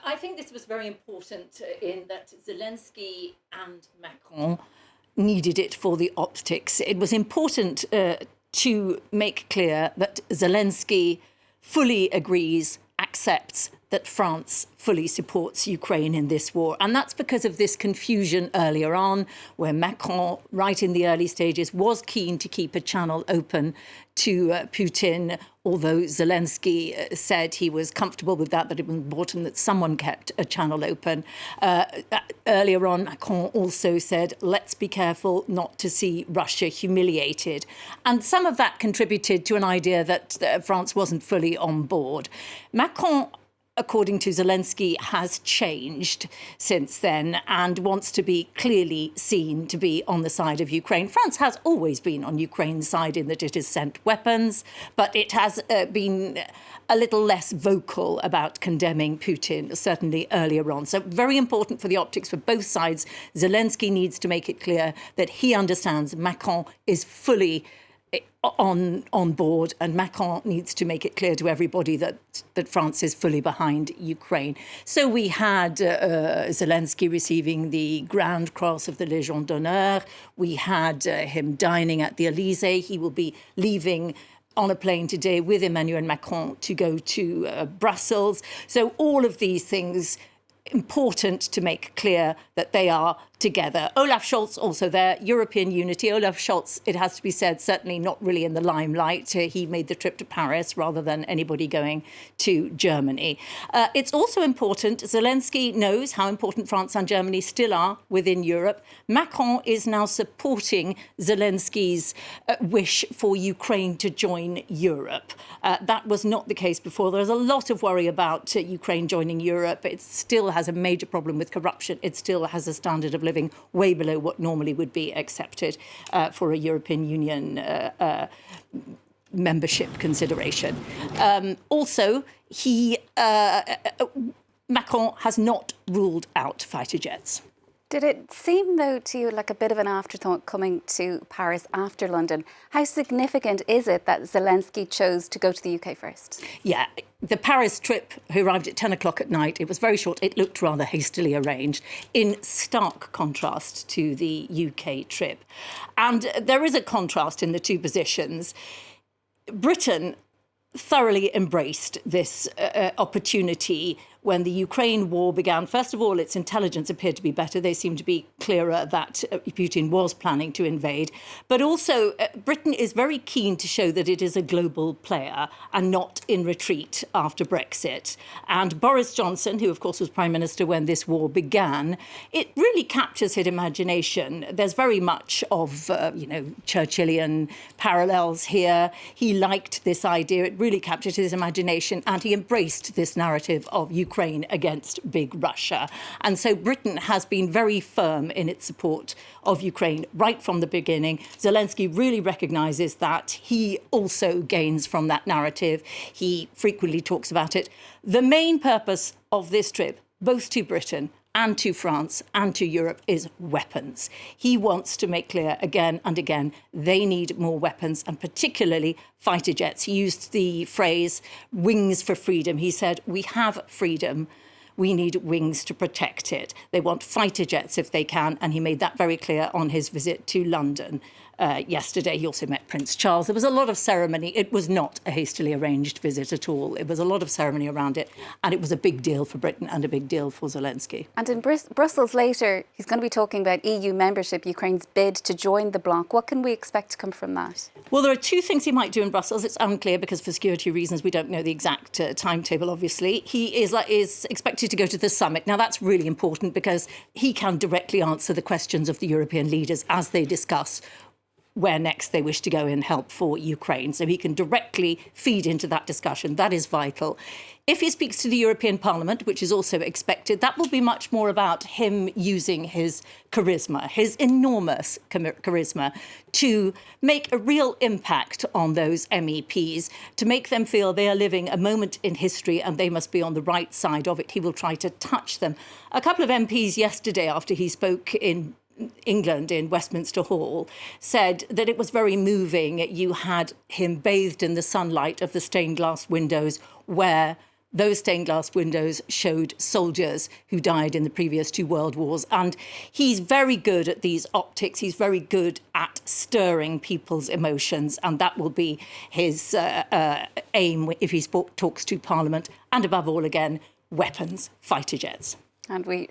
I think this was very important in that Zelensky and Macron needed it for the optics. It was important to make clear that Zelensky fully agrees, accepts that France fully supports Ukraine in this war. And that's because of this confusion earlier on, where Macron, right in the early stages, was keen to keep a channel open to Putin, although Zelensky said he was comfortable with that it was important that someone kept a channel open. Earlier on, Macron also said, let's be careful not to see Russia humiliated. And some of that contributed to an idea that France wasn't fully on board. Macron, according to Zelensky, has changed since then and wants to be clearly seen to be on the side of Ukraine. France has always been on Ukraine's side in that it has sent weapons, but it has been a little less vocal about condemning Putin, certainly earlier on. So very important for the optics for both sides. Zelensky needs to make it clear that he understands Macron is fully on board, and Macron needs to make it clear to everybody that France is fully behind Ukraine. So we had Zelensky receiving the Grand Cross of the Légion d'honneur. We had him dining at the Élysée. He will be leaving on a plane today with Emmanuel Macron to go to Brussels. So all of these things important to make clear that they are together. Olaf Scholz also there, European unity. Olaf Scholz, it has to be said, certainly not really in the limelight. He made the trip to Paris rather than anybody going to Germany. It's also important, Zelensky knows how important France and Germany still are within Europe. Macron is now supporting Zelensky's wish for Ukraine to join Europe. That was not the case before. There's a lot of worry about Ukraine joining Europe. It still has a major problem with corruption. It still has a standard of living way below what normally would be accepted for a European Union membership consideration. Also, Macron has not ruled out fighter jets. Did it seem, though, to you like a bit of an afterthought coming to Paris after London? How significant is it that Zelensky chose to go to the UK first? Yeah, the Paris trip, he arrived at 10 o'clock at night. It was very short. It looked rather hastily arranged, in stark contrast to the UK trip. And there is a contrast in the two positions. Britain thoroughly embraced this opportunity when the Ukraine war began. First of all, its intelligence appeared to be better. They seemed to be clearer that Putin was planning to invade. But also, Britain is very keen to show that it is a global player and not in retreat after Brexit. And Boris Johnson, who of course was Prime Minister when this war began, it really captures his imagination. There's very much of, Churchillian parallels here. He liked this idea. It really captured his imagination, and he embraced this narrative of Ukraine against big Russia. And so Britain has been very firm in its support of Ukraine right from the beginning. Zelensky really recognises that. He also gains from that narrative. He frequently talks about it. The main purpose of this trip, both to Britain and to France and to Europe, is weapons. He wants to make clear again and again they need more weapons, and particularly fighter jets. He used the phrase wings for freedom. He said, we have freedom. We need wings to protect it. They want fighter jets if they can, and he made that very clear on his visit to London yesterday. He also met Prince Charles. There was a lot of ceremony. It was not a hastily arranged visit at all. It was a lot of ceremony around it, and it was a big deal for Britain and a big deal for Zelensky. And in Brussels later, he's going to be talking about EU membership, Ukraine's bid to join the bloc. What can we expect to come from that? Well, there are two things he might do in Brussels. It's unclear because for security reasons, we don't know the exact timetable, obviously. He is expected to go to the summit. Now, that's really important because he can directly answer the questions of the European leaders as they discuss where next they wish to go in help for Ukraine. So he can directly feed into that discussion. That is vital. If he speaks to the European Parliament, which is also expected, that will be much more about him using his charisma, his enormous charisma, to make a real impact on those MEPs, to make them feel they are living a moment in history and they must be on the right side of it. He will try to touch them. A couple of MPs yesterday, after he spoke in England in Westminster Hall, said that it was very moving. You had him bathed in the sunlight of the stained glass windows where those stained glass windows showed soldiers who died in the previous 2 world wars. And he's very good at these optics. He's very good at stirring people's emotions. And that will be his aim if he talks to Parliament. And above all, again, weapons, fighter jets. And we